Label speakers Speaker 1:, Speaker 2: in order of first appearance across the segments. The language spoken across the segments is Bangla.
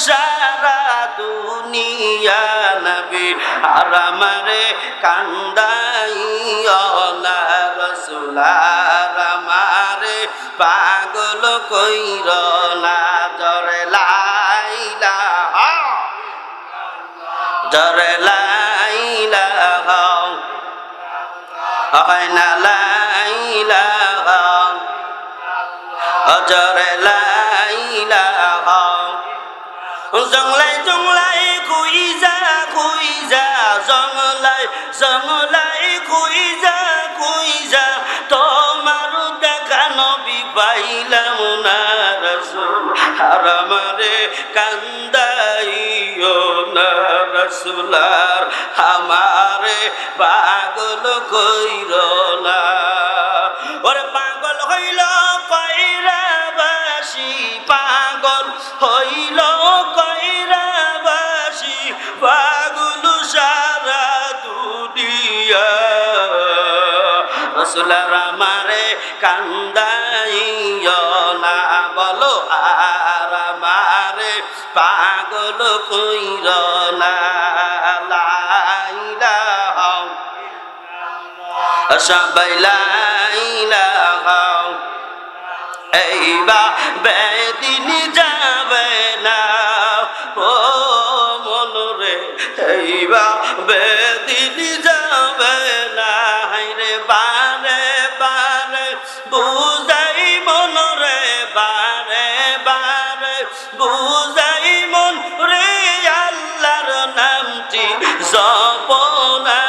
Speaker 1: সারা দুনিয়া নবী আর আমারে কান্দাইও না রাসূল আর আমারে পাগল কইর না জরে লা ইলাহা জরে লা ইলাহা হয় না লা ইলাহা জরে লা ইলাহা জংলাই জংলাই খুইজা খুইজা জংলাই জংলাই খুইজা খুইজা তোমার দেখা নবী পাইলাম না রাসূল আর আমারে কান্দাইও না রাসূল আর আমারে পাগল কইর না ওরে পাগল হইল কইরাবাসী পাগল হইল কইরাবাসী পাগল সারা দুনিয়া রাসূল আমারে কান্দাইও না বলো আর আমারে পাগল কইর না লা ইলাহা সবাই লা ইলাহা এইবা বেদিন যাবে না ও মনরে এইবা বেদিন যাবে না হাইরে বারে বারে বুঝাই মনরে বারে বারে বুঝাই মন রে আল্লাহর নামটি জপনা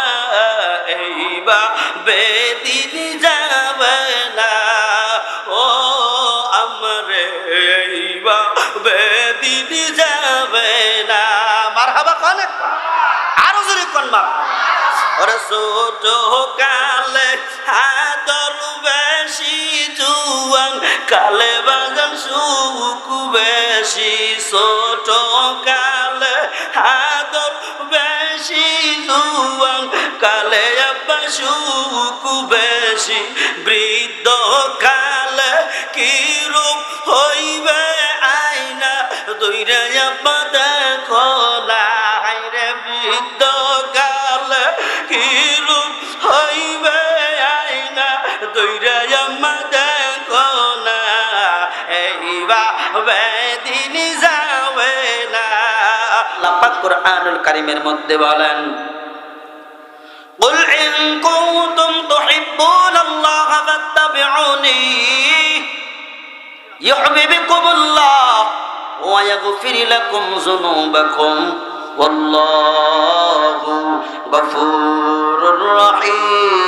Speaker 1: এইবা বেদিন যাবে না ও আমরে এইবা বেদিন যাবে না মারহাবা কোন আরো জোরে কোন মারহাবা ওরে ছোট কালে আদর বেশি জুয়ান কালে বাজান সুখ বেশি ছোট কালে আদর বেশি জুয়ান কালে আব্বা সুখ বেশি বৃদ্ধ কালে কি রূপ হইবে আয়না দইরা আব্বা দেখো না হায়রে বৃদ্ধ কালে কি রূপ হইবে আয়না দইরা আম্মা দেখো না এইবা বেদিন যাবে না আল্লাহ পাক কোরআনুল কারীমের মধ্যে বলেন قل إن كنتم تحبون الله فاتبعوني يحببكم الله ويغفر لكم ذنوبكم والله غفور رحيم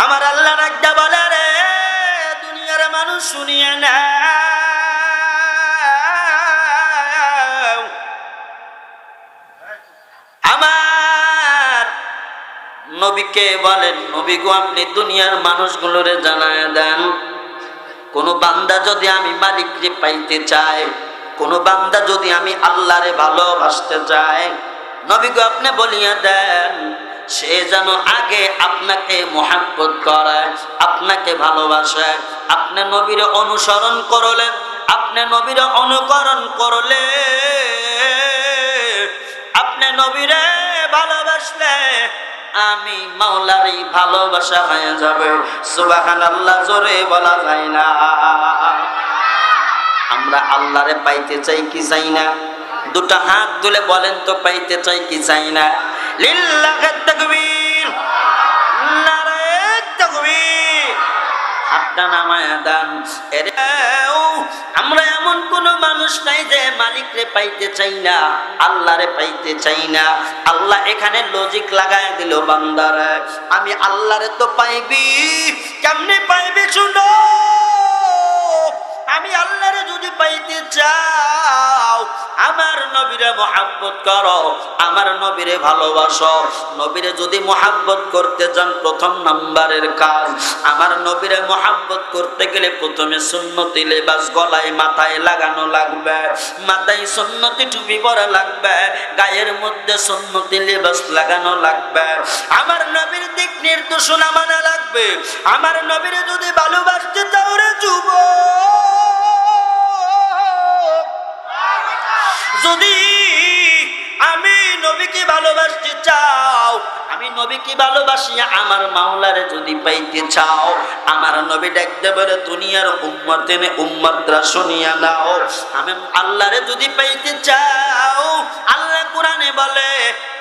Speaker 1: আমার আল্লাহ রাখা বলে রে দুনিয়ার মানুষ শুনিয়ে না নবীকে বলেন নবী গো আপনি দুনিয়ার মানুষগুলোরে জানায় দেন কোন বান্দা যদি আমি মালিককে পাইতে চায় কোন বান্দা যদি আমি আল্লাহরে ভালোবাসতে চায় নবী গো আপনি বলিয়া দেন সে যেন আগে আপনাকে মহব্বত করে আপনাকে ভালোবাসে আপনি নবীর অনুসরণ করলে আপনি নবীর অনুকরণ করলে আপনি নবীরে ভালোবাসলে আমি মাওলারই ভালোবাসা হয়ে যাবে সুবহানাল্লাহ জোরে বলা যায় না আমরা আল্লাহরে পাইতে চাই কি চাই না দুটো হাত তুলে বলেন তো পাইতে চাই কি চাই না লিল্লাহি তাকবীর নারায়ে তাকবীর হাতটা নামায় দেন আমরা এমন কোন মানুষ নাই যে মালিকরে পাইতে চাই না আল্লাহরে পাইতে চাই না আল্লাহ এখানে লজিক লাগায় দিল বান্দারে আমি আল্লাহরে তো পাইবি কেমনে পাইবি শুনো আমি আল্লাহরে যদি পাইতে চাও আমার নবীরে মহব্বত করো আমার নবীরে ভালোবাসো নবীরে যদি মহব্বত করতে যান প্রথম নাম্বারের কাজ আমার নবীরে মহব্বত করতে গেলে প্রথমে সুন্নতি লেবাস গলায় মাথায় লাগানো লাগবে মাথায় সুন্নতি টুপি পরা লাগবে গায়ের মধ্যে সুন্নতি লেবাস লাগানো লাগবে আমার নবীর দিক নির্দেশনা মানা লাগবে লাগবে। আমার নবীরে যদি ভালোবাসতে চাও রে যুবক, যদি আমি নবীকে ভালোবাসতে চাও, আমি নবীকে ভালোবাসিয়া আমার মাওলারে যদি পাইতে চাও, আমার নবী ডাকতে বলে দুনিয়ার উম্মতেনে উম্মতরা শুনিয়া নাও, আমি আল্লাহরে যদি পাইতে চাও, আল্লাহ কোরআনে বলে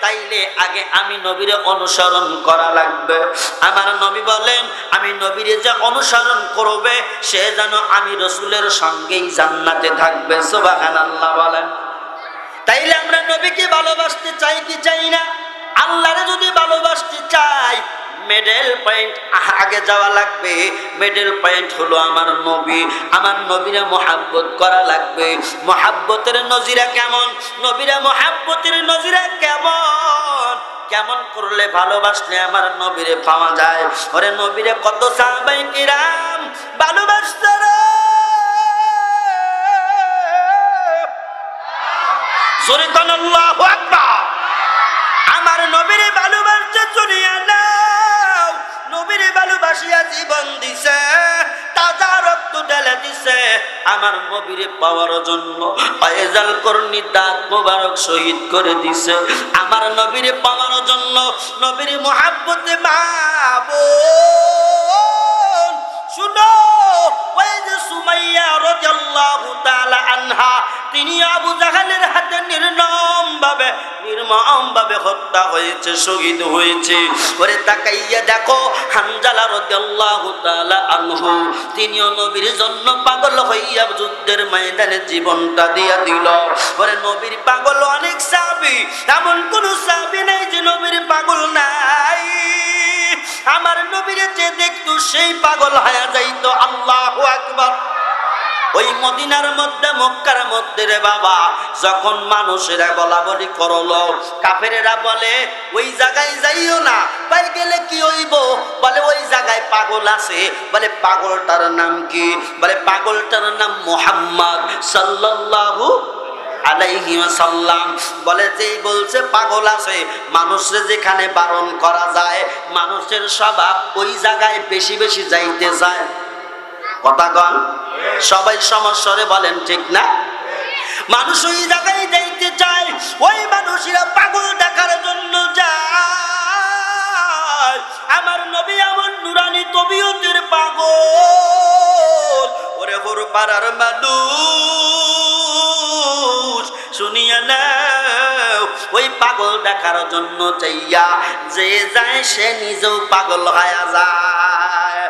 Speaker 1: তাইলে আগে আমি নবীরে অনুসরণ করা লাগবে। আমার নবী বলেন আমি নবীরে যে অনুসরণ করবে সে যেন আমি রাসূলের সঙ্গেই জান্নাতে থাকবে। সুবহানাল্লাহ বলেন। তাইলে আমরা নবীকে ভালোবাসতে চাই কি চাই না? আল্লাহরে যদি ভালোবাসতে চাই, মিডল পয়েন্ট আগে যাওয়া লাগবে। মিডল পয়েন্ট হলো আমার নবী। আমার নবীরে মহাব্বত করা লাগবে। মহাব্বতের নজিরা কেমন? নবীরে মহাব্বতের নজিরা কেমন? কেমন করলে ভালোবাসলে আমার নবীরে পাওয়া যায়? ওরে নবীরে কত সাহাবায়ে কিরাম ভালোবাসতে রে, জোরে কোন আল্লাহু আকবার। আমার নবীরে ভালোবাসতে শুনিয়া নাও, নবীরে ভালোবাসিয়া জীবন দিছে, তাজা রক্ত ঢেলে দিছে আমার নবীরে পাওয়ার জন্য। ফয়জাল করনি দাঁত মোবারক শহীদ করে দিছে আমার নবীরে পাওয়ার জন্য। নবীর মুহাব্বতে মাবুন শুনো, ওই যে সুমাইয়া রাদিয়াল্লাহু তাআলা আনহা, তিনি আবু জাহেলের হাতে নির্মম ভাবে হত্যা হয়েছে, শহীদ হয়েছে। ওরে তাকাইয়া দেখো হানজালা রাদিয়াল্লাহু তাআলা আনহু, তিনিও নবীর জন্য পাগল হইয়া যুদ্ধের ময়দানে জীবনটা দিয়া দিল। ওরে নবীর পাগল অনেক সাহাবী, এমন কোন সাহাবী নাই যে নবীর পাগল নাই। আমার নবীরে যে দেখতো সেই পাগল হয়ে যাইতো। আল্লাহু আকবার। ওই মদিনার মধ্যে মক্কার মধ্যে রে বাবা, যখন মানুষেরা বলা বলি করলো, কাফেরেরা বলে ওই জায়গায় যাইও না, পাই গেলে কি হইব? বলে ওই জায়গায় পাগল আছে। বলে পাগলটার নাম কি? বলে পাগলটার নাম মুহাম্মদ সাল্লাল্লাহু আলাইহি ওয়াসাল্লাম। বলে যেই বলছে পাগল আছে, মানুষের যেখানে বারণ করা যায়, মানুষের স্বভাব ওই জায়গায় বেশি বেশি যাইতে যায়। কথা কন, সবাই সমস্যারে বলেন ঠিক না? মানুষ ওই জায়গায় যাইতে চায়, ওই মানুষেরা পাগল দেখার জন্য যায়। আমার নবী এমন নুরানি তবিয়তের পাগল। ওরে হোর পাড়ার মানুষ শুনিয়া নাও, ওই পাগল দেখার জন্য যাইয়া যে যায় সে নিজেও পাগল হয়ে যায়।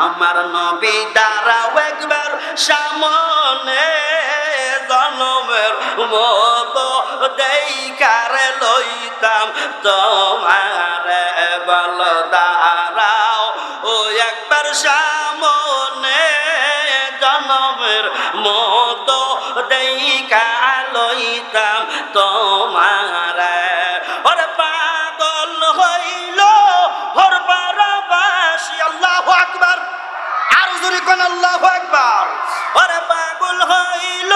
Speaker 1: আমার নবী দাঁড়াও একবার সামনে, জনমের মতো দেখারে লইতাম তোমারে। বল দাঁড়াও ও একবার সামনে, জনমের মতো দেখা লইতাম তোমারে। ওরে পাগল হইল ওর পারাবাসী। আল্লাহু আকবার। আর জোরে কোন আল্লাহু আকবার। ওরে পাগল হইল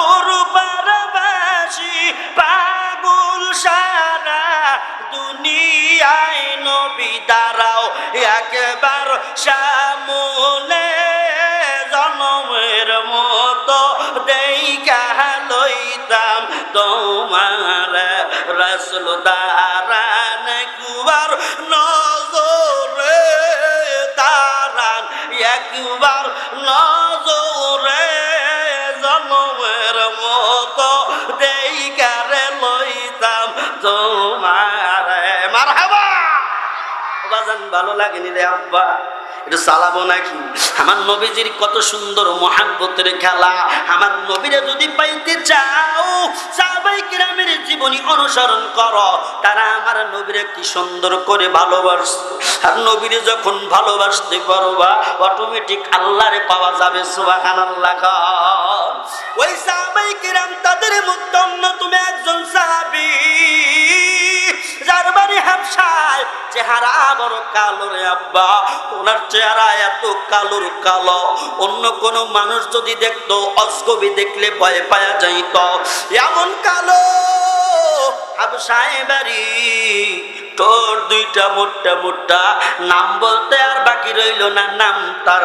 Speaker 1: ওর পারাবাসী, পাগল সারা দুনিয়ায়। নবী দাঁড়াও একবার সামনে, জনমের মতো দেখা লইতাম তোমার। রাসূল দাঁড়ান একবার নজরে, দাঁড়ান একবার নজরে, জনমের মতো দেখা লইতাম তোমার। মারহাবা। বাজান ভালো লাগেনি রে আব্বা? এটা চালাবো নাকি? আমার নবীজির কত সুন্দর মুহাব্বতের খেলা। আমার নবীরে যদি পাইতে চাও, সাহাবায়ে কিরামের জীবনী অনুসরণ করো। তারা আমার নবীরে কি সুন্দর করে ভালোবাসত। আর নবীরে যখন ভালোবাসতে পারবা, অটোমেটিক আল্লাহরে পাওয়া যাবে। সুবহানাল্লাহ। ওই সাহাবায়ে কিরাম, তাদের মধ্যে অন্যতম একজন সাহাবী, যার বাড়ি হাবশায়, চেহারা বড় কালো রে আব্বা। ওনার চেহারা এত কালোর কালো, অন্য কোন মানুষ যদি দেখতো, অজগবি দেখলে ভয় পাওয়া যাইত। এমন কালো হাবশায় বাড়ি, ঠোঁট দুইটা মোটা মোটা, নাম বলতে আর বাকি রইল না, নাম তার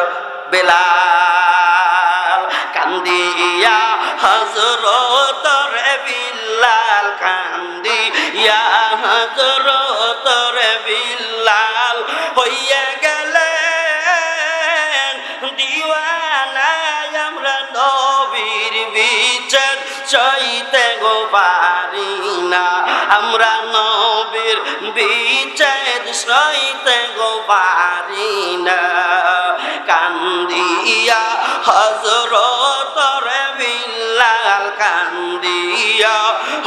Speaker 1: বেলাল। কান্দিয়া হযরত রে বিল্লাল, কান্দিয়া হযরত রে বিল্লাল হইয়া গেলেন দিওয়ানা। আমরা নবীর বিচার চাইতে গো পারি না, আমরা নবীর বিচার চাইতে গো পারি না। কান্দিয়া হযরত রে বিল্লাল, কান্দিয়া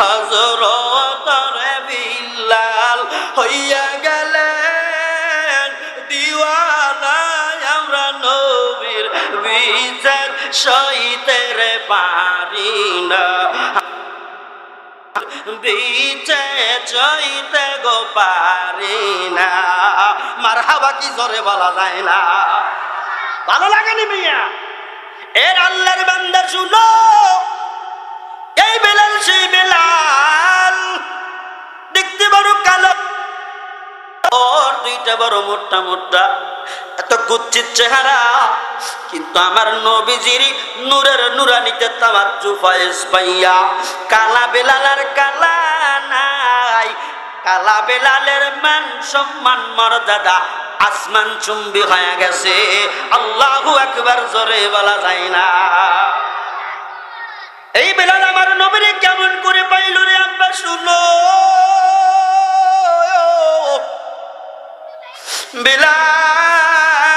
Speaker 1: হযরত রে বিল্লাল হইয়া গেলেন দিওয়ানা। আমরা নবীর বিচার সইতে রে পারি না, বিচার সইতে গো পারি না। মারহাবা কি জোরে বলা যায় না? ভালো লাগেনি মিয়া? এর আল্লাহর বান্দা শুনো, এই বেলাল সেই বেলাল, দেখতে বড় কালো, ওর দুইটা বড় মোটা মোটা, এত কুচ্ছিত চেহারা, কিন্তু আমার নবীজির নূরের নুরানিতে তাওয়াজ্জু ফয়েজ পাইয়া কালা বেলাল আর কালা নাই। কালা বেলালের মান সম্মান মর্যাদা আসমান চুম্বি হয়ে গেছে। আল্লাহু আকবার জোরে বলা যায় না? এই বেলাল আমার নবীর কেমন করে পাইল রে আব্বা? শুনো, বেলাল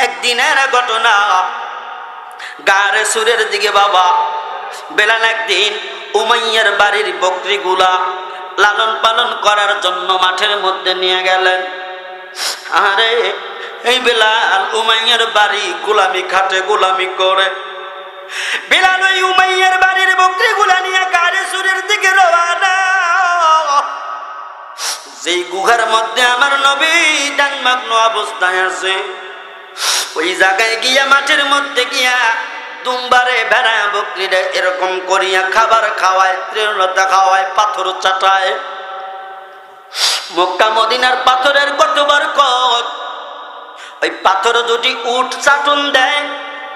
Speaker 1: একদিনের ঘটনা, গারে সুরের দিকে বাবা বেলাল একদিন উমাইয়ার বাড়ির বকরিগুলা লালন পালন করার জন্য মাঠের মধ্যে নিয়ে গেলেন। আরে এই বেলাল উমাইয়ার বাড়ি গোলামি খাটে, গোলামি করে। বেলাল ওই উমাইয়ার বাড়ির বকরিগুলা নিয়ে গারে সুরের দিকে রওনা। যেই গুহার মধ্যে আমার নবী দানমগ্ন অবস্থায় আছে, ওই জায়গায় গিয়া মাঠের মধ্যে গিয়া দুম্বারে ভেড়া বকরিরে এরকম করিয়া খাবার খাওয়ায়, তৃণলতা খাওয়ায়, পাথর চাটায়। মক্কা মদিনার পাথরের কত বরকত! ওই পাথর দুটি উট চাটুন দেয়,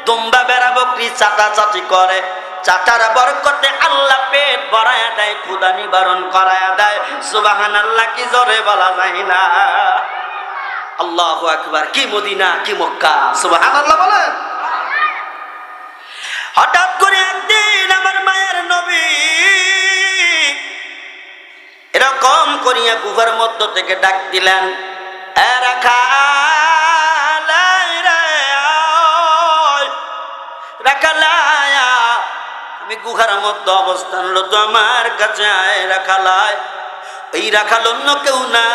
Speaker 1: দুম্বা বেড়া বকরি চাটাচাটি করে, চাটার বরকতে আল্লাহ পেট ভরায়া দেয়, ক্ষুধা নিবারণ করায়া দেয়। সুবহানাল্লাহ কি জোরে বলা যায় না? আল্লাহু আকবার! কি মদিনা, কি মক্কা! সুবহানাল্লাহ বলেন। হঠাৎ করে একদিন আমার মায়ের নবী এরকম করিয়া গুহার মধ্য থেকে ডাক দিলেন, এ রাখাল, রাখালায়, আমি গুহার মধ্যে অবস্থানরত, আমার কাছে আয় রাখালায়। ওই রাখাল অন্য কেউ না,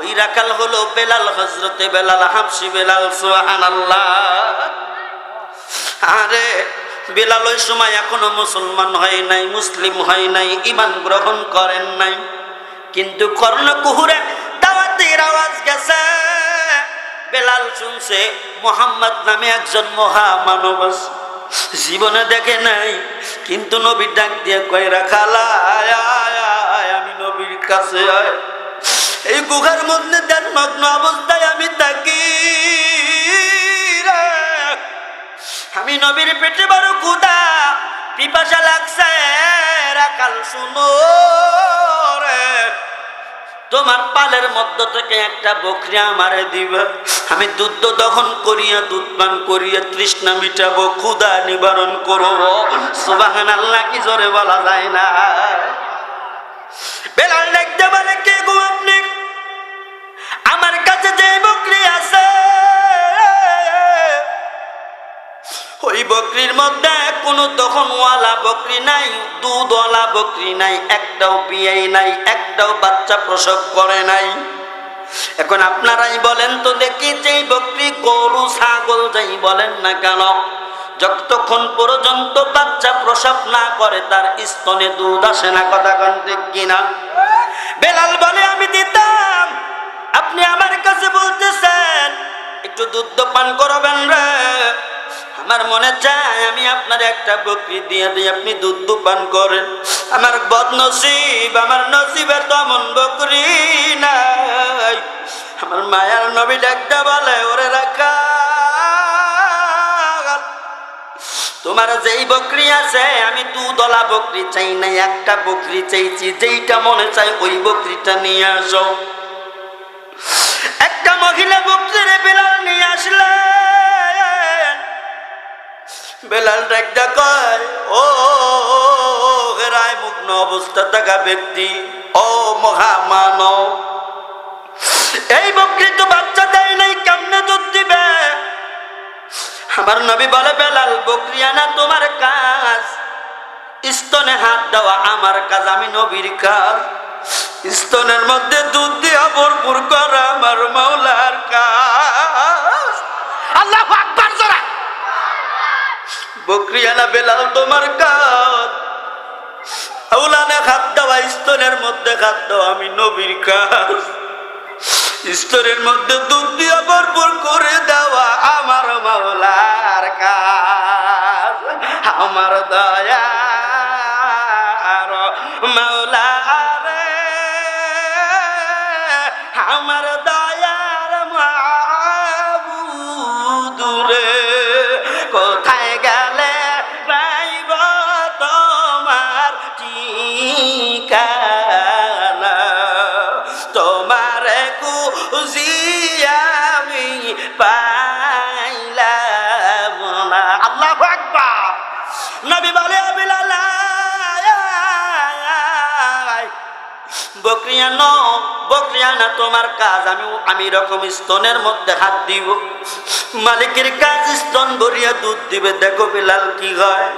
Speaker 1: ওই রাখাল হলো বেলাল, হযরতে বেলাল, হাবশী বেলাল। সুবহানাল্লাহ! আরে বেলাল ওই সময় এখনো মুসলমান হয় নাই, মুসলিম হয় নাই, ঈমান গ্রহণ করেন নাই, কিন্তু কর্ণকুহুরে দাওয়াতের আওয়াজ গেছে। বেলাল শুনছে মুহাম্মদ নামে একজন মহামানব আছে, জীবনে দেখে নাই, কিন্তু নবী ডাক দিয়ে কয়, রাখালায়, আমি নবীর কাছে আয়। এই গুহার মধ্যে ধ্যানমগ্ন অবস্থায় আমি থাকি, আমি নবীর পেটে বড় ক্ষুধা, পিপাসা লাগছে। রাখাল শুনো রে, তোমার পালের মধ্য থেকে একটা বকরি আমারে দিবে, আমি দুধ দহন করিয়া, দুধ পান করিয়া তৃষ্ণা মিটাবো, ক্ষুধা নিবারণ করবো। সুবহানাল্লাহ কি জোরে বলা যায় না? বেলাল দেখতে বলে, কে গো আপনি? আমার কাছে যে বকরি আছে, ওই বকরির মধ্যে কোনো দহনওয়ালা বকরি নাই, দুধওয়ালা বকরি নাই, একটাও বিয়াই নাই, একটাও বাচ্চা প্রসব করে নাই। এখন আপনারাই বলেন তো দেখি, যে বকরি, গরু, ছাগল যাই বলেন না কেন, যতক্ষণ পর্যন্ত বাচ্চা প্রসব না করে তার স্তনে দুধ আসে না। কথা কোন ঠিক কিনা? বেলাল বলে, আমি দিতাম, আপনি আমার কাছে বলতেছেন একটু দুধ পান করবেন রে, আমার মনে চায় আমি আপনার একটা বকরি দিয়ে দিই, আপনি দুধ পান করেন। আমার বদনসিব, আমার নসিবে তেমন বকরি নাই। আমার মায়ার নবী ডাকতে বলে, ওরে রাখা, তোমার যেই বকরি আছে, আমি দুধলা বকরি চাই নাই, একটা বকরি চাইছি, যেইটা মনে চাই ওই বকরিটা নিয়ে আসো। একটা মহিলা বকরিরে বেলাল নিয়ে আসলেন। বেলাল ডাকতে কয়, ও হেরায় মুগ্ন অবস্থা থাকা ব্যক্তি, ও মহামানব, এই বকরি তো বাচ্চা দেয় নাই, কেমনে দুধ দিবে? আমার নবী বলে, বেলাল, বকরি আনা তোমার কাজ, স্তনে হাত দেওয়া আমার কাজ, আমি নবীর কাজ। স্তনের মধ্যে দুধ দিয়া ভরপুর করা আমার মাওলার কাজ। আল্লাহু আকবার জোরে। বকরি আনা বেলাল তোমার কাজ, আউলানে হাত দেওয়া, স্তনের মধ্যে হাত দেওয়া আমি নবীর কাজ। স্তনের মধ্যে দুধ দিয়া ভরপুর করে দেওয়া আমার মাওলার কাজ। আমার দয়ার মাওলা রে, আমার দয়ার মাবুদ রে, কোথায় গেলে পাইব তোমার ঠিকানা? তোমার খুঁজিয়া আমি পাইলাম না। আল্লাহু আকবার। নবী বলে, বেলাল, বকরি আনো, বকরি আনা তোমার কাজ, আমি রকম স্তনের মধ্যে হাত দিব। মালিকের কাজ স্তন ভরিয়া দুধ দিবে, দেখো বেলাল কি হয়।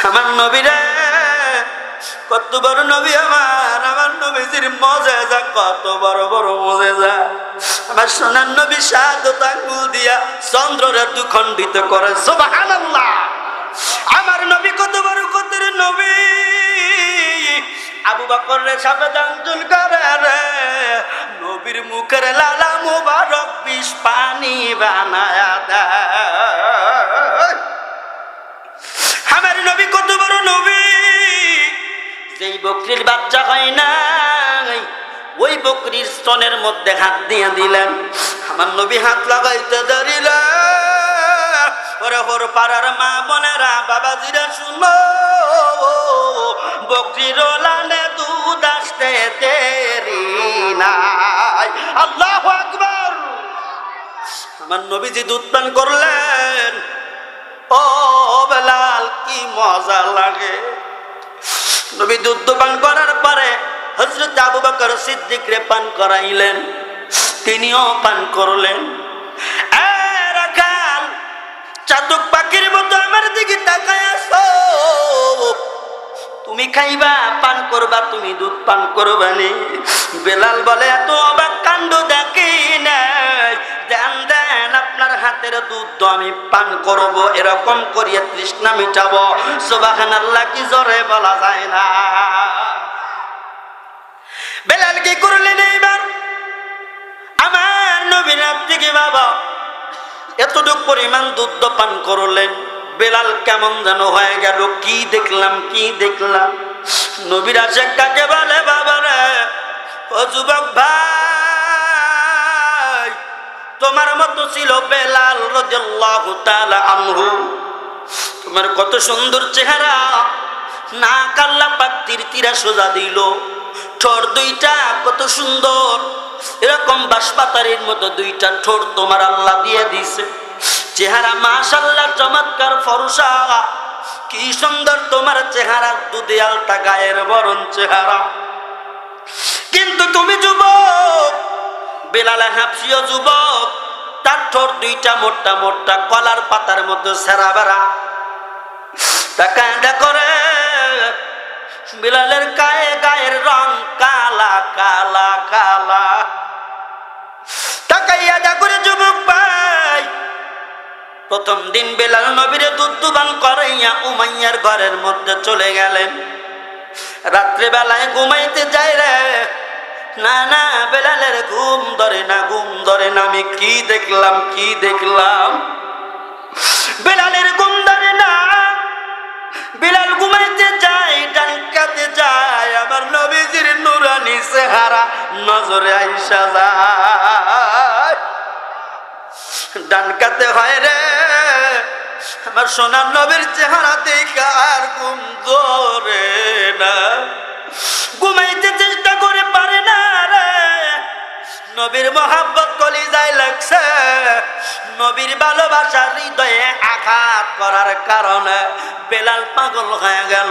Speaker 1: আমার নবীরে, কত বড় নবী আমার নবীজির মজেজা, কত বড় বড় মজেজা। আমার সোনার নবী শাহাদাত আঙ্গুল দিয়া চন্দ্ররে দুখণ্ডিত করে, সুবহানাল্লাহ। আমার নবী কত বড় কতের নবী। আবু বকর রে সাবধান করে রে, নবীর মুখের লালা মুবারক বিষ পানি বানায়া দেয়। আমার নবী কত বড় নবী। যেই বকরির বাচ্চা হয় নাই, ওই বকরির স্তনের মধ্যে হাত দিয়ে দিলেন। আমার নবী হাত লাগাইতে দাঁড়িলেন। ওরে হোর পাড়ার মা বোনেরা, বাবাজিরা শুনো, বকরির লানে দুধ আসতে দেরি নাই। আল্লাহু আকবার। আমার নবীজি দুধ পান করলেন। ও বেলাল, কি মজা লাগে। নবী দুধ পান করার পরে হযরত আবু বকর সিদ্দিক রে পান করাইলেন, তিনিও পান করলেন। রাখাল, চাতক পাখির মতো আমার দিকে তাকায় আসো। তুমি খাইবা, পান করবা, তুমি দুধ পান করবানি। বেলাল বলে, এত অবাক কাণ্ড দেখি নাই, দেন দেন আপনার হাতের দুধ তো আমি পান করব, এরকম করিয়া তৃষ্ণা মিটাবো। সুবহানাল্লাহ, কি জোরে বলা যায় না। বেলাল কি করলেন এইবার? আমার নবীর থেকে বাবা এতটুকু পরিমাণ দুধ পান করলেন। বেলাল কেমন যেন হয়ে গেল, কি দেখলাম, কি দেখলাম। নবীর আশিক কাকে বলে, বাবা রে, ও যুবক ভাই, তোমার মতো ছিল বেলাল রাদিয়াল্লাহু তাআলা আনহু। তোমার কত সুন্দর চেহারা, নাক আল্লাহ পাক তীরা সোজা দিল, ঠোঁট দুইটা কত সুন্দর, এরকম বাঁশপাতারির মতো দুইটা ঠোঁট তোমার আল্লাহ দিয়ে দিছে। চেহারা মাশাআল্লাহ চমৎকার ফরসা, কি সুন্দর তোমার চেহারা, দুধে আলতা গায়ের বরণ চেহারা। কিন্তু তুমি যুবক, বেলাল হাফসিও যুবক, তার ঠোঁট দুইটা মোটা মোটা কলার পাতার মতো সেরা বেড়া। তাকায় করে বেলালের গায়ের রং কালা কালা কালা। তাকাইয়া করে যুবক ভাই, প্রথম দিন বেলাল নবীরে দুধ পান করাইয়া উমাইয়ার ঘরের মধ্যে চলে গেলেন। রাত্রে বেলায় ঘুমাইতে যায় রে, না না, বেলালের ঘুম ধরে না, ঘুম ধরে না। আমি কি দেখলাম, কি দেখলাম, বেলালের ঘুম ধরে না। বেলাল ঘুমাইতে যায়, ডান কাতে নুরানি চেহারা নজরে আইসা যায়। ডান কাতে হয় রে আমার সোনার নবীর চেহারা দেখে আর ঘুম ধরে না, ঘুমাইতে চেষ্টা করে পারে না রে। নবীর মহাব্বত কলিজায় লাগছে, নবীর ভালোবাসা হৃদয়ে আঘাত করার কারণে বেলাল পাগল হয়ে গেল।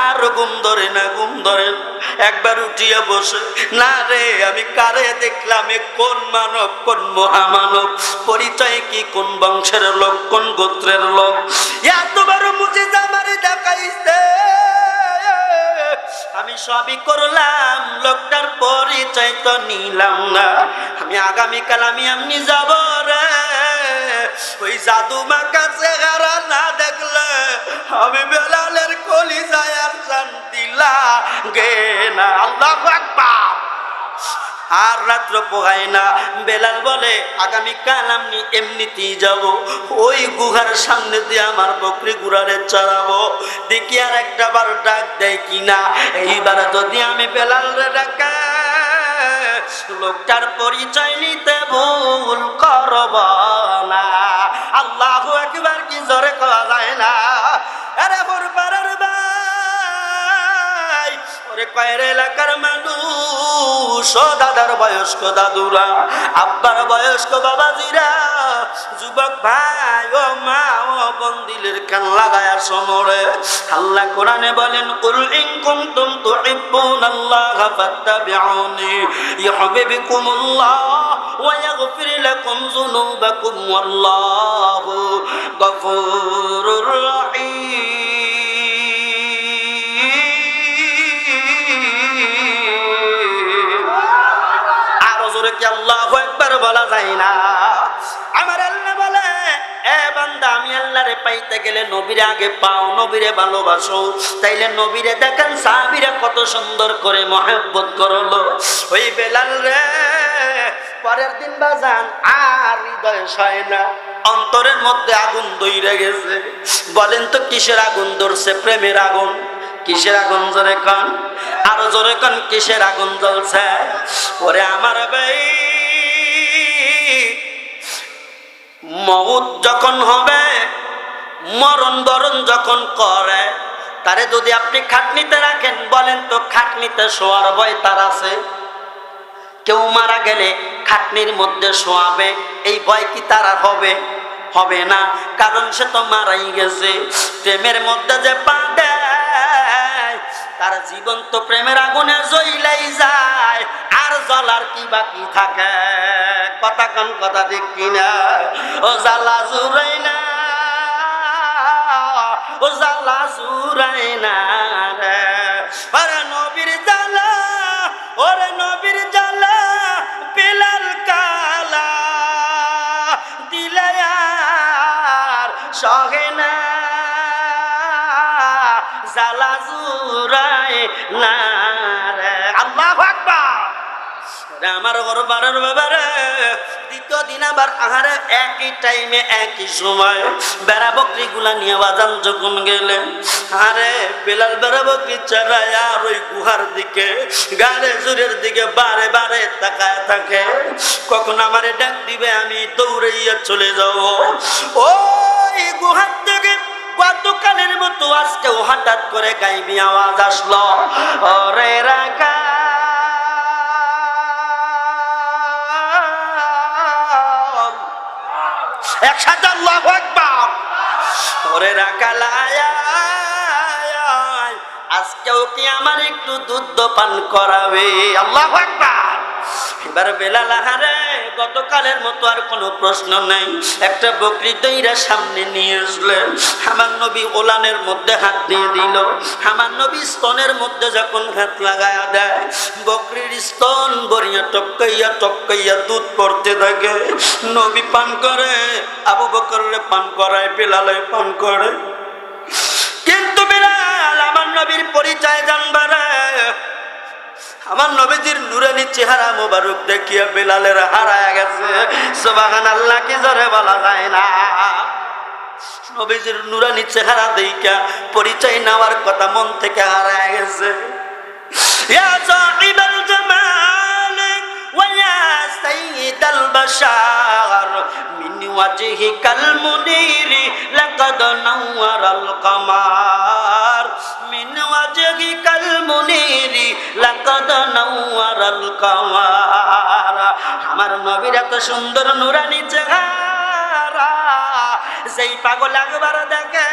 Speaker 1: আর ঘুম ধরে না, ঘুম ধরে না। একবার উঠিয়ে বসে, না রে আমি কারে দেখলাম, এ কোন মানব, কোন মহামানব, পরিচয় কি, কোন বংশের লোক, কোন গোত্রের লোক, এত বড় মুজিজা আমারে দেখাইছে। আমি সবই করলাম, লোকটার পরিচয় তো নিলাম না। আমি আগামীকাল আমি এমনি যাব রে, ওই জাদু মাকা চেহারা না দেখলে আমি বেলালের কলিজায় আর শান্তি লাগে না। আল্লাহু আকবার। আর রাত্র পোহায় না। বেলাল বলে আগামীকাল আমি এমনিতেই যাব, ওই গুহার সামনে দিয়ে আমার বকরি গুড়ারে চড়াবো, দেখি আর একটা বার ডাক দেয় কিনা। এইবার যদি আমি বেলালরে ডাকা লোকটার পরিচয় নিতে ভুল করব না। আল্লাহু আকবার কি জোরে কওয়া যায় না? আরে বরবারের ভাই, ওরে কয়ের এলাকার মানুষ, ও দাদার বয়স্ক দাদুরা, আব্বার বয়স্ক বাবাজিরা, যুবক ভাই ও মা ও বন্দিলের কান লাগায়া সমরে। আল্লাহ কোরআনে বলেন, কুল ইন কুনতুম তুহিব্বুনাল্লাহা ফাত্তাবিউনি ইউহিব্বুকুমুল্লাহ ওয়া ইয়াগফির লাকুম যুনুবাকুম ওয়াল্লাহু গফুরুর রহিম। আল্লাহু আকবার বলা যায় না? আমার আল্লাহ বলে, এ বান্দা আমি আল্লাহরে পাইতে গেলে নবীরে আগে পাও, নবীরে ভালোবাসো। তাইলে নবীরে দেখেন সাহাবীরা কত সুন্দর করে মহব্বত করলো। ওই বেলাল রে পরের দিন বাজান আর হৃদয় সয় না, অন্তরের মধ্যে আগুন ধইরা গেছে। বলেন তো কিসের আগুন ধরছে? প্রেমের আগুন। কিসের আগুন? জোরে কান, আরো জোরে কান, কিসের আগুন জ্বলছে? ওরে আমার ভাই, মউত যখন হবে, মরণ বরণ যখন করে, তারে যদি আপনি খাটনিতে রাখেন, বলেন তো খাটনিতে শোয়ার ভয় তার আছে? কেউ মারা গেলে খাটনির মধ্যে শোয়াবে, এই ভয় কি তার আর হবে? হবে না, কারণ সে তো মারাই গেছে। প্রেমের মধ্যে যে পা দেয়, তার জীবন তো প্রেমের আগুনে জ্বলাই যায়, আর জ্বলার কি বাকি থাকে? কথা কান কথা ঠিক কিনা? ও জ্বালা জুড়াই না, ও জ্বালা জুড়াই না রে, ওরে নবীর জ্বালা, ওরে নবীর জ্বালা, বেলাল কালা দিলে আর সহে না, জ্বালা জুড়াই না রে। আল্লাহু আকবার। আমার ঘরবারের ব্যাপারে দ্বিতীয় দিন আবার আহারে একই টাইমে একই সময় বেড়া বকরি গুলা নিয়ে বাজান যখন গেলেন, আরে বেলাল বেড়া বকরি চড়ায় আর ওই গুহার দিকে, গাড়ে জোরের দিকে বারে বারে তাকায় থাকে, কখন আমারে ডাক দিবে আমি দৌড়াইয়া চলে যাব। ওই গুহার থেকে গতকালের মতো আজকেও হঠাৎ করে গাইবি আওয়াজ আসলো, ওরে রাখা একসাথে আল্লাহু আকবার। ওরে রাকালায়, আজকেও কি আমার একটু দুধ পান করাবে? আল্লাহু আকবার। এবার বেলাল আহারে গতকালের মতো আর কোনো প্রশ্ন নাই, একটা বকরি দইরা সামনে নিয়ে আসলেন। আমার নবী ওলানের মধ্যে হাত দিয়ে দিল, আমার নবী স্তনের মধ্যে যখন হাত লাগায়া দেয়, বকরির স্তন বরিয়া টপকাইয়া টপকাইয়া দুধ পড়তে থাকে। নবী পান করে, আবু বকরে পান করায়, বেলালে পান করে। কিন্তু বেলাল আমার নবীর পরিচয় জানবারে, আমার নবীজির নুরানি চেহারা মোবারক দেখিয়া বেলালের হারায়া গেছে। সুবহানাল্লাহ, কি জোরে বলা যায় না? নবীজির নুরানি চেহারা দেখিয়া পরিচয় নেওয়ার কথা মন থেকে হারায়া গেছে। ইয়া সাহিবাল জামাল ওয়া ইয়া সাইয়্যিদাল বাশার মিন ওয়াজহিকাল মুনীরি লাকাদ নাওয়ারাল কামার মিন ওয়াজহিকাল মুনীরি লাকাদ নাওয়ারাল কামার। আমার নবীর এত সুন্দর নূরানি চেহারা, যেই পাগল একবার দেখে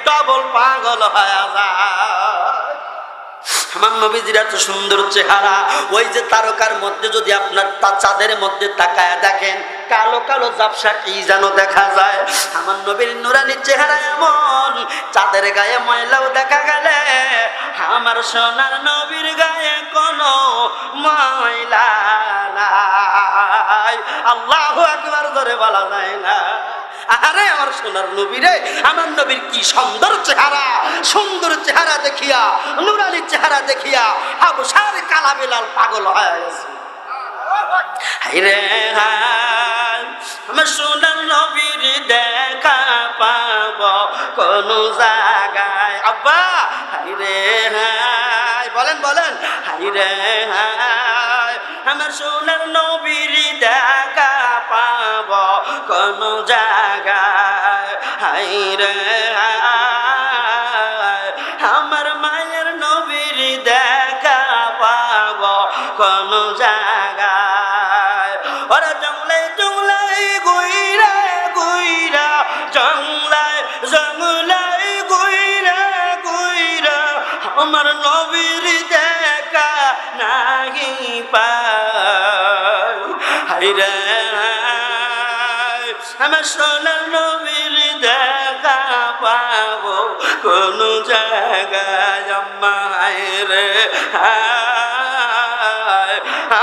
Speaker 1: ডবল পাগল হয়ে যায়। আমার নবীজির এত সুন্দর চেহারা, ওই যে তারকার মধ্যে যদি আপনার চাঁদের মধ্যে তাকায় দেখেন কালো কালো ঝাপসা কি যেন দেখা যায়। আমার নবীর নুরানি চেহারা এমন, চাঁদের গায়ে ময়লাও দেখা গেলে আমার সোনার নবীর গায়ে কোনো ময়লা নাই। আল্লাহু আকবার ধরে বলা যায় না। আরে আমার সোনার নবী রে, আমার নবীর কি সুন্দর চেহারা, সুন্দর চেহারা দেখিয়া, নুরানি চেহারা দেখিয়া হাবশার কালা বেলাল পাগল হয়ে গেছে। হায়রে হায়, আমার সোনার নবীর দেখা পাব কোন জায়গায়? আব্বা হায়রে হায়, বলেন বলেন, হায়রে হায়, আমার সোনার নবীর দেখা পাব কোন জায়গায়? হায়রে হায়, আমার মায়ের নবীর দেখা পাব কোন জায়গায়? ওরা জঙ্গলে জঙ্গলে গুইরা গুইরা, জঙ্গলায় জঙ্গলায় গুইরা গুইরা আমার নবীর দেখা নাহি পাই। হায়রে আমার সোনার নবীর দেখা পাবো কোন জায়গায়? আম্মা হায়রে হায়,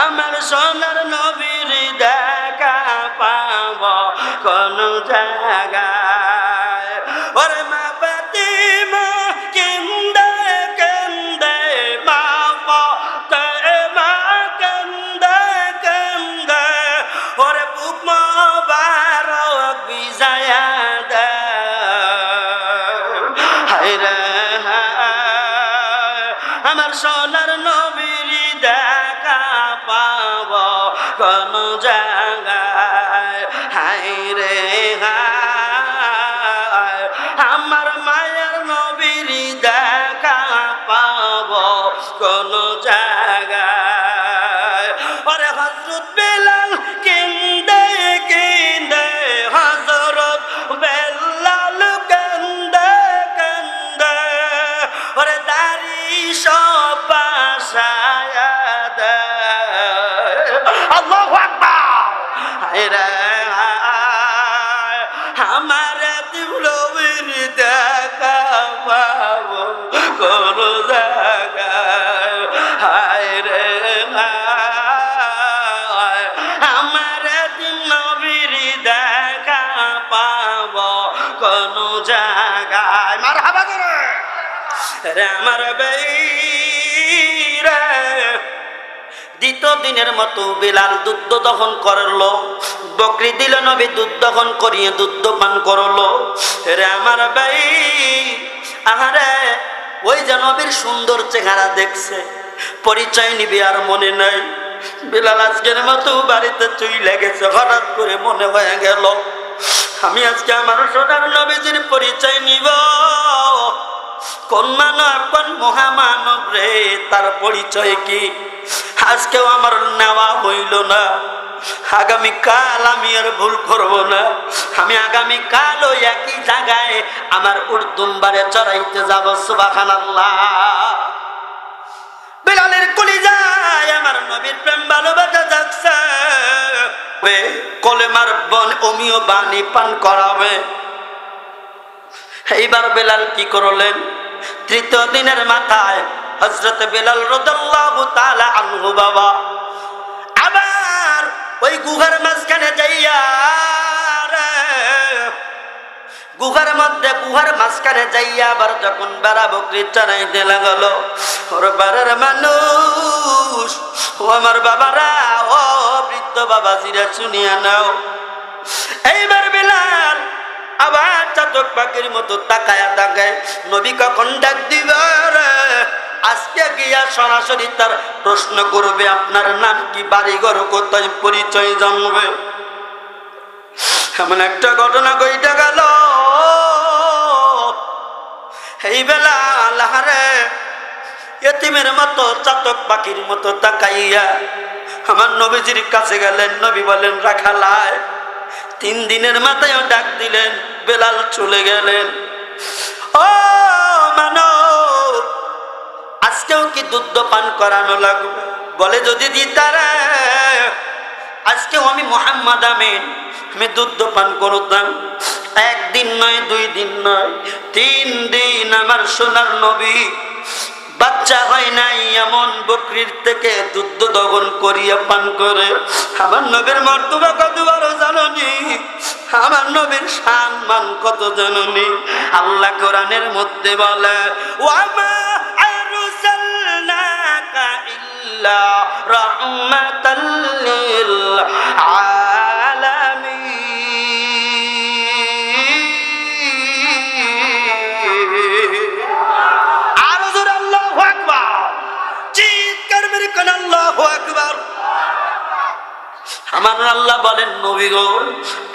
Speaker 1: আমার সোনার নবীর দেখা পাবো কোন জায়গায়? ওরে মা ফাতিমা কেন্দে কেন্দে, মা ফাতিমা কেন্দে কেন্দে, ওরে বুক মোবারক ভিজায়া দে। হায়রে হায়, আমার সোনার নবীর দেখা পাব কোন জায়গায়? হায়রে হায়, আমার মায়ের নবীর দেখা পাব কোন জায়গায়? ওরে হযরত বেলাল কেন্দে কেন্দে, হযরত বেলাল কেন্দে কেন্দে, ওরে দাড়ি সব বাসায়া দে। আল্লাহু আকবার। হায়রে হায়, আমার নবীর দেখা পাব কোন জায়গায়? হায়রে হায়, আমার নবীর দেখা পাব কোন জায়গায়? মারহাবা করে রে আমার বেইরে। দ্বিতীয় দিনের মতো বেলাল দুধ দহন করলো, বকরি দিল, নবী দুধ দহন করিয়ে দুধ পান করলো। রে আমার ভাই, আহারে ওই যে নবীর সুন্দর চেহারা দেখছে, পরিচয় নিবে আর মনে নাই। বেলাল আজকের মতো বাড়িতে চলে গেছে, হঠাৎ করে মনে হয়ে গেল আমি আজকে আমার সোনার নবীজির পরিচয় নিব। কোন মানব, কোন মহামানব রে, তার পরিচয় কি? আজকেও আমার নেওয়া হইল না। আগামীকাল আমি আর ভুল করব না। আমি আগামীকাল ওই একই জায়গায় আমার উর্দুম্বারে চড়াইতে যাব। সুবহানাল্লাহ। বেলালের কলিজায় আমার নবীর প্রেম ভালোবাসা জাগছে। কলেমার বন অমিয় বাণী পান করাবে। এইবার বেলাল কি করলেন? তৃতীয় দিনের মাথায় হযরত বেলাল রাদিয়াল্লাহু তাআলা আনহু বাবা আবার ওই গুহার মাঝখানে যাইয়া, গুহার মধ্যে গুহার মাঝখানে যাইয়া আবার যখন বেড়া বকরি চড়াইতে লাগলো, ওর বাড়ার মানুষ, ও আমার বাবারা, ও বৃদ্ধ বাবাজিরা শুনিয়া নাও। এইবার বেলাল আবার চাতক পাখির মতো তাকায়া তাকায়, নবী কখন ডাক দিবে? আজকে গিয়া সরাসরি তার প্রশ্ন করবে, আপনার নাম কি, বাড়িঘর কোথায়, পরিচয় জানবে। এমন একটা ঘটনা ঘটে গেল। এই বেলা আল্লাহরে এতিমের মতো, চাতক পাখির মতো তাকাইয়া আমার নবীজির কাছে গেলেন। নবী বলেন, রাখালায়। 3 দিনের মাথায় ডাক দিলেন, বেলাল চলে গেলেন। ও মানব, আজকেও কি দুধ পান করানো লাগবে? বলে, যদি দিতারে আজকেও আমি মুহাম্মদ আমিন, আমি দুধ পান করতাম। 1 দিন নয়, 2 দিন নয়, 3 দিন আমার সোনার নবী বাচ্চা হয় নাই এমন বকরির থেকে দুধ দহন করিয়া পান করে। আমার নবীর মর্তবা কত বড় জাননি, আমার নবীর সম্মান কত জাননি। আল্লাহ কোরআনের মধ্যে বলে, ওয়ামা আরসালনাকা ইল্লা রাহমাতাল লিল আলামিন। আমার আল্লাহ বলেন, নবী গো,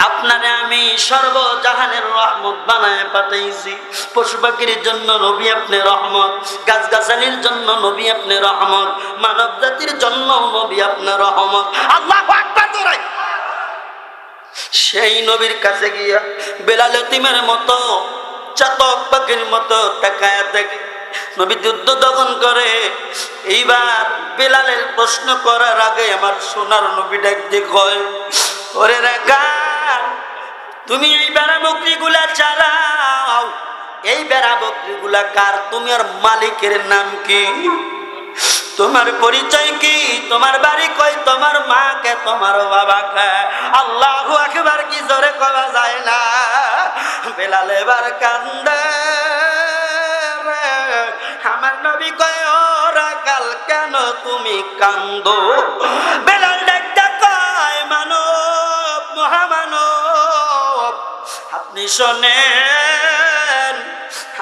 Speaker 1: আপনারে আমি সর্বজাহানের রহমত বানায় পাঠাইছি। পশু পাখির জন্য নবী আপনি রহমত, গাছগাছালির জন্য নবী আপনি রহমত, মানব জাতির জন্য নবী আপনার রহমত। আল্লাহু আকবার জোরে। সেই নবীর কাছে গিয়া বেলাল এতিমের মতো, চাতক পাখির মতো তাকায়া থাকে। নবী যুদ্ধ দমন করে। এইবার বেলালের প্রশ্ন করার আগে আমার সোনার নবী ডাক দিয়ে কয়, ওরে রাখাল, তুমি এই বেড়া বকরিগুলা চালাও, এই বেড়া বকরিগুলা কার? তুমি আর মালিকের নাম কি? তোমার পরিচয় কি? তোমার বাড়ি কই? তোমার মাকে, তোমার বাবাকে? আল্লাহু আকবার কি জোরে কওয়া যায় না? বেলাল এবার কান্দে। আমার নবী কয়, ও রাখাল, কেন তুমি কান্দো? বেলাল ডাকটা কয়, মানব, মহামানব, আপনি শোনেন,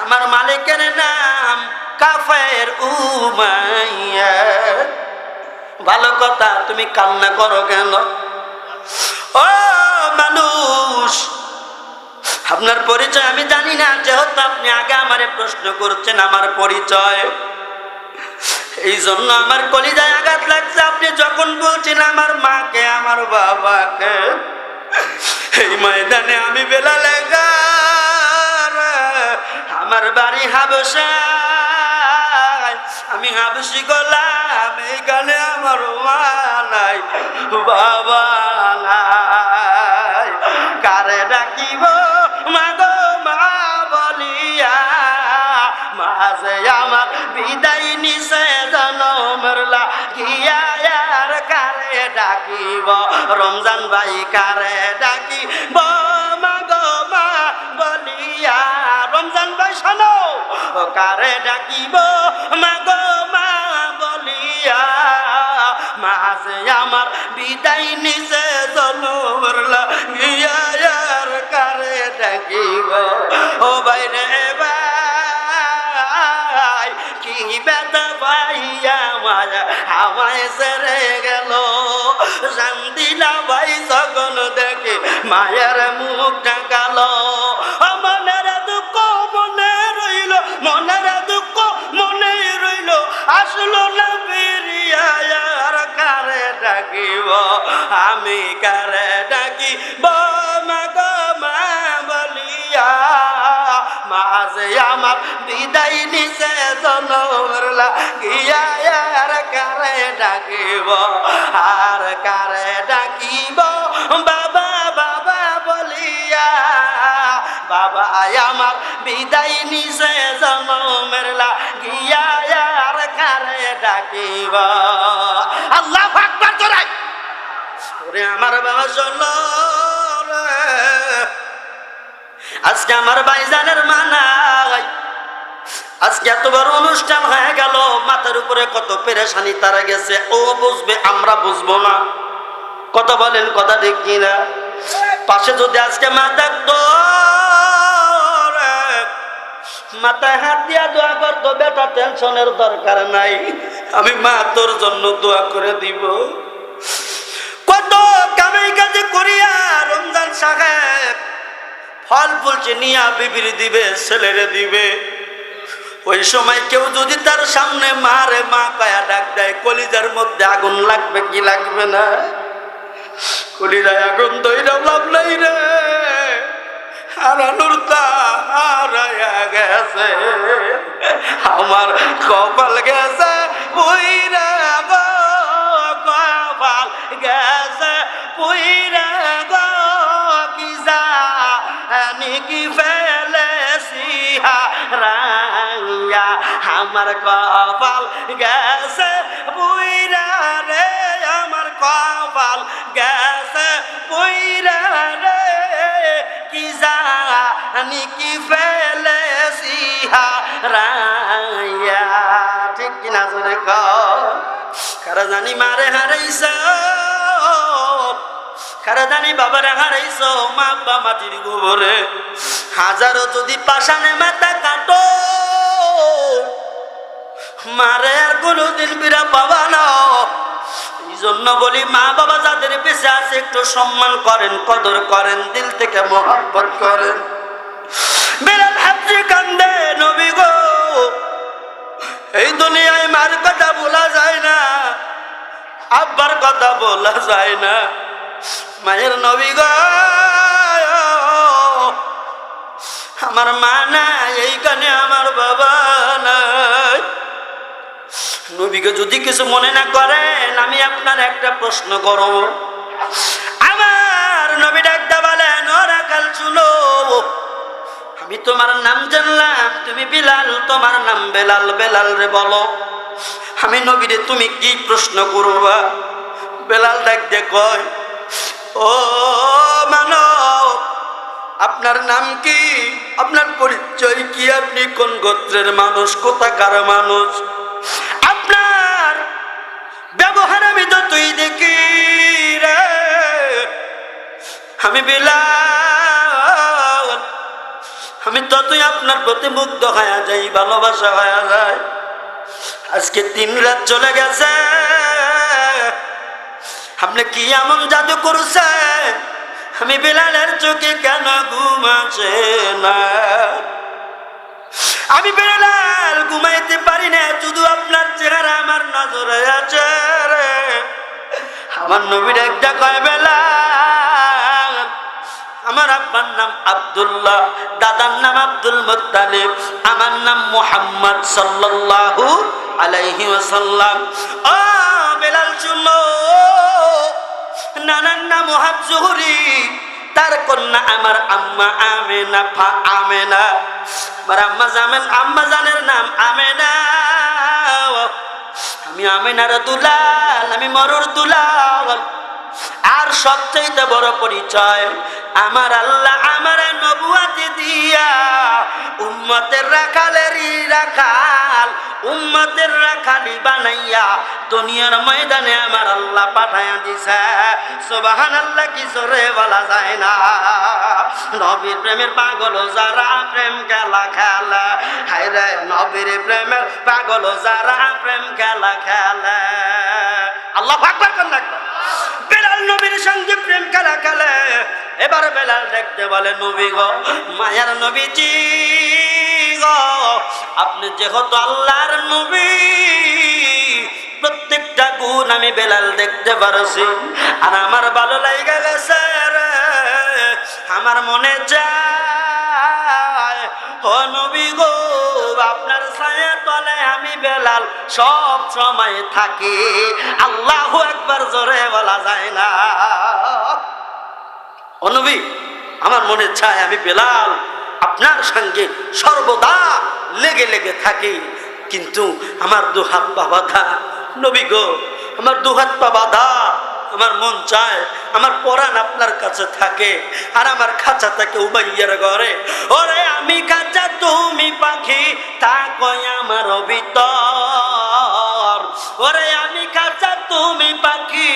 Speaker 1: আমার মালিকের নাম কাফের উমাইয়া। ভালো কথা, তুমি কান্না করো কেন? ও মানুষ, আপনার পরিচয় আমি জানি না, যেহেতু আপনি আগে আমারে প্রশ্ন করছেন আমার পরিচয়, এই জন্য আমার কলিজায় আঘাত লাগছে। আপনি যখন বলছেন আমার মাকে, আমার বাবাকে, এই ময়দানে আমি বেলাল, আমার বাড়ি হাবশায়, আমি হাবশি গোলাম, এইখানে আমার মা নাই, বাবা নাই, কারে ডাকিব মাগো মা বলিয়া? মাঝে আমার বিদায় নিছে জনমের লাগিয়া, আর কারে ডাকিব? রমজান ভাই, কারে ডাকিব মাগো মা বলিয়া? রমজান ভাই শোনো, কারে ডাকিব মাগো মা বলিয়া? মাঝে আমার বিদায় নিছে জনমের লাগিয়া, আর কারে ডাকিব? ও ভাই রে ভাই, কি ব্যথা পাইয়া মায়া আমায় ছেড়ে গেল। শান্তি না ভাই যখন দেখে মায়ের মুখ ঢাকালো। মনের দুঃখ মনে রইল, মনের দুঃখ মনে রইল, আসলো না ফিরিয়া, আর কারে ডাকিব? আমি কারে ডাকিব মাগো মা বলিয়া? মাঝে আমার বিদায় নিছে জনমের লাগিয়া, আর কারে ডাকিব? আর কারে ডাকিব বাবা বাবা বলিয়া? বাবা আমার বিদায় নিছে জনমের লাগিয়া, আর কারে ডাকিব? আল্লাহু আকবার জোরে। ওরে আমার বাবা শোনো, আজকে আমার ভাইজানের মা নাই। আজকে এত বড় অনুষ্ঠান হয়ে গেল, মাথার উপরে কত পেরেশানি তারা গেছে। ও বুঝবে, আমরা বুঝবো না। কথা বলেন, কথা ঠিক কিনা? পাশে যদি আজকে মা থাকতো, মাথায় হাত দিয়া দোয়া করতো, বেটা টেনশনের দরকার নাই, আমি মা তোর জন্য দোয়া করে দিব। কত কামাই কাজে করিয়া রমজান সাহেব ফল ফুলছে নিয়া বিবির দিবে, ছেলেরে দিবে। ওই সময় কেউ যদি তার সামনে মারে মা কায়া ডাক দেয়, কলিজার মধ্যে আগুন লাগবে কি লাগবে না? কলিজায় আগুন দইরা লাভ নাই রে, হারানোর তা হারায়া গেছে, আমার কপাল গেছে পুইরা গো, কপাল গেছে পুইরা গো, কি জানি কি ফেলেছি হারাইয়া, আমার কপাল গেছে পুইরা রে, আমার কপাল গেছে পুইরা রে, কি জানি কি ফেলেছি হারাইয়া। ঠিক কিনা জোরে কও? কারা জানি মারে হারাইছ, কারা জানি বাবারে হারাইছ, মা বা মাটির গোবরে। হাজারো যদি পাষাণে মাথা কাটো, মারে আর কোনোদিন বিরা পাবা না। এই জন্য বলি, মা বাবা যাদের বেঁচে আছে একটু সম্মান করেন, কদর করেন, দিল থেকে মহব্বত করেন। বেলাল হাফজি কান্দে, নবী গো এই দুনিয়ায় মার কথা বলা যায় না, আব্বার কথা বলা যায় না, মায়ের নবী গো আমার মা নাই, এইখানে আমার বাবা নাই। নবীকে যদি কিছু মনে না করেন, আমি আপনার একটা প্রশ্ন করব। আমার নবী ডাকতে বলেন, ও রাখাল শুনো, আমি তোমার নাম জানলাম, তুমি বিলাল, তোমার নাম বেলাল, বেলাল রে বলো। আমি নবীরে তুমি কি প্রশ্ন করবা? বেলাল ডাক দিয়ে কয়, ও মানব, আপনার নাম কি? আপনার পরিচয় কি? আপনি কোন গোত্রের মানুষ, কোথাকার মানুষ? আপনার ব্যবহার আমি তো তুই দেখি রে, আমি বিলাল, আমি তো তুই আপনার প্রতি মুগ্ধ হয়ে যাই, ভালোবাসা হয়ে যায়। আজকে 3 রাত চলে গেছে, আপনি কি এমন জাদু করছে, আমি বিলালের চোখে কেন ঘুম আসে না? আমি বিলাল ঘুমাইতে পারি না, শুধু আপনার চেহারা আমার নজরে আছে রে। আমার নবীর একটা কয়, বেলাল, আমার আব্বার নাম আব্দুল্লাহ, দাদার নাম আব্দুল মুত্তালিব, আমার নাম মুহাম্মদ সাল্লাল্লাহু আলাইহি ওয়াসাল্লাম। ও বেলাল শুনো, নানার নাম ওহাব জুহরি, তার কন্যা আমার আম্মা আমেনা, ফা আমেনা, আমার আম্মা জানের নাম আমেনা। আমি আমেনার দুলাল, আমি মরুর দুলাল। আর সবচেয়ে বড় পরিচয়, আমার আল্লাহ আমার নবুয়াতি দিয়া উম্মতের রাখালেরই রাখাল, উম্মতের রাখালি বানাইয়া দুনিয়ার ময়দানে আমার আল্লাহ পাঠাইয়া দিছে। সুবহানাল্লাহ, কি জোরে বলা যায় না? নবীর প্রেমের পাগল যারা প্রেম খেলা খেলে, হায় রে নবীর প্রেমের পাগল যারা প্রেম খেলা খেলে। আল্লাহু আকবার কোন লাগবে? বেলাল নবীর সঙ্গে প্রেম খেলা খেলে। এবার বেলাল দেখতে বলে, নবী গো, মায়ার নবীজি গো, আপনি যেহেতু আল্লাহর নবী, প্রত্যেকটা গুণ আমি বেলাল দেখতে পারছি, আর আমার ভালো লাগা গেছে রে, আমার মনে চায়, ও নবী গো, আপনার ছায়া তলে আমি বেলাল সব সময় থাকি। আল্লাহু আকবার জোরে বলা যায় না? ও নবী, আমার মনে চায় আমি বেলাল আপনার সঙ্গে সর্বদা লেগে লেগে থাকি, কিন্তু আমার দুহাত পা বাঁধা। নবী গো, আমার দুহাত পা বাঁধা, আমার মন চায় আমার পরাণ আপনার কাছে থাকে, আর আমার খাঁচা থাকে উমাইয়ার ঘরে। ওরে আমি খাঁচা, তুমি পাখি, থাকো আমার ভিতর। ওরে আমি খাঁচা, তুমি পাখি,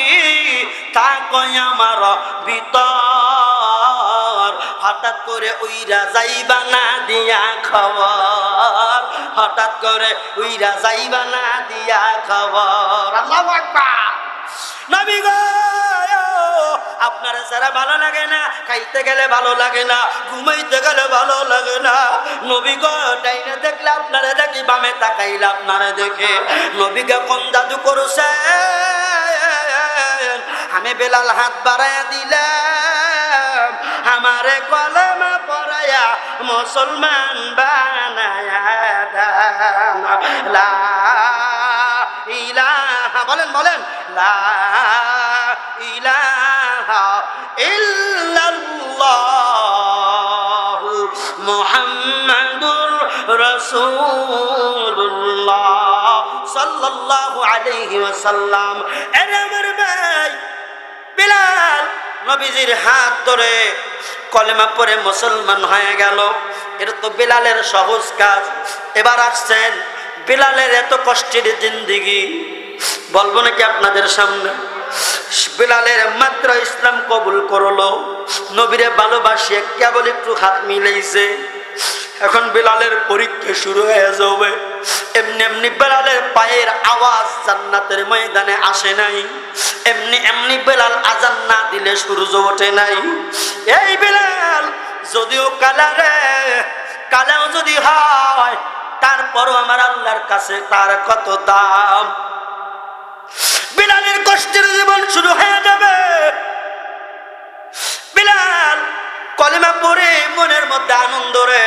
Speaker 1: থাকো আমার ভিতর। হঠাৎ হঠাৎ করে উইরা যাইবা না দিয়া খবর, হঠাৎ করে উইরা যাইবা না দিয়া খবর। আল্লাহু আকবার। নবী গো, আপনার যারা ভালো লাগে না, খাইতে গেলে ভালো লাগে না, ঘুমাইতে গেলে ভালো লাগে না। নবী গো, ডাইনে দেখলে আপনারে দেখি, বামে তাকাইলে আপনারে দেখে। নবীকে কোন জাদু করছে? আমি বেলাল হাত বাড়াইয়া দিলাম, আমারে কলেমা পড়ায়া মুসলমান বানায়া দান। লা ইলাহা, বলেন বলেন, লা ইলাহা ইল্লাল্লাহ মুহাম্মাদুর রাসূলুল্লাহ সাল্লাল্লাহু আলাইহি ওয়াসাল্লাম। এর আমার ভাই বিলাল নবীজির হাত ধরে কলেমা পড়ে মুসলমান হয়ে গেল। এটা তো বিলালের সহজ কাজ। এবার আসছেন বিলালের এত কষ্টের জিন্দেগি, বলবো নাকি আপনাদের সামনে? বিলালের মাত্র ইসলাম কবুল করলো, নবীরে ভালোবাসিয়ে কেবল একটু হাত মিলাইছে, এখন বিলালের পরীক্ষা শুরু হয়ে যাবে। এমনি এমনি বিলালের পায়ের আওয়াজ জান্নাতের ময়দানে আসে নাই, এমনি এমনি বিলাল আজান না দিলে সূর্য ওঠে নাই। এই বিলাল যদিও কালাও যদি হয়, তারপরও আমার আল্লাহর কাছে তার কত দাম। বিলালের কষ্টের জীবন শুরু হয়ে যাবে। বিলাল কলেমা পড়ে মনের মধ্যে আনন্দ রে